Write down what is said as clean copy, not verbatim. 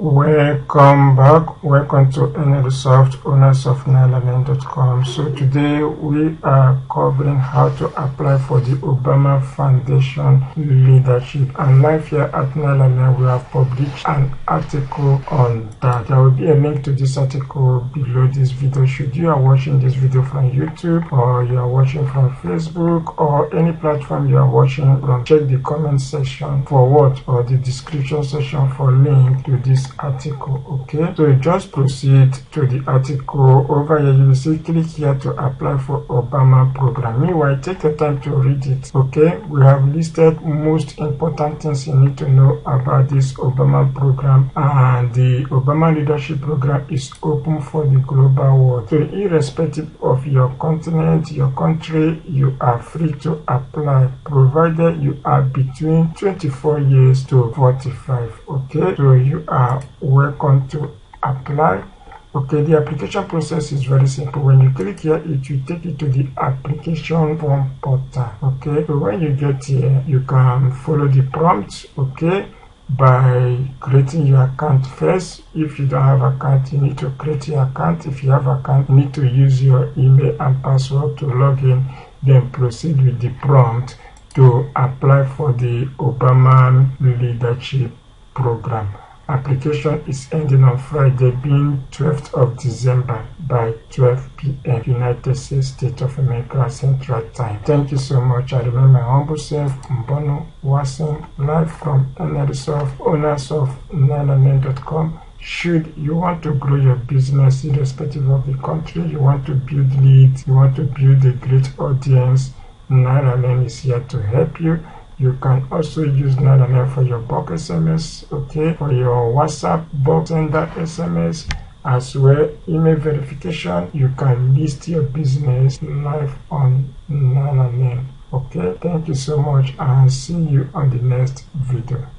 Welcome back. Welcome to NLSoft, owners of NileLearning.com. So today we are covering how to apply for the Obama Foundation leadership. And live here at NileLearning, we have published an article on that. There will be a link to this article below this video. Should you are watching this video from YouTube, or you are watching from Facebook, or any platform you are watching from, check the comment section for what, or the description section for link to this article. Okay, so just proceed to the article. Over here you will see click here to apply for Obama program. Meanwhile, take your time to read it. Okay, we have listed most important things you need to know about this Obama program, and the Obama leadership program is open for the global world. So irrespective of your continent, your country, you are free to apply, provided you are between 24 years to 45. Okay, so you are welcome to apply. Okay, the application process is very simple. When you click here, it will take you to the application form portal. Okay, so when you get here, you can follow the prompts. Okay, by creating your account first. If you don't have account, you need to create your account. If you have account, you need to use your email and password to log in, then proceed with the prompt to apply for the Obama leadership program. Application is ending on Friday, being 12th of December by 12 p.m. United States, State of America, Central Time. Thank you so much. I remain my humble self, Mbono Wasim, live from NLSoft, owners of NileLearning.com. Should you want to grow your business irrespective of the country, you want to build leads, you want to build a great audience, NileLearning is here to help you. You can also use NileLearning for your bulk SMS, okay, for your WhatsApp bulk sender SMS, as well email verification. You can list your business live on NileLearning. Okay, thank you so much, and see you on the next video.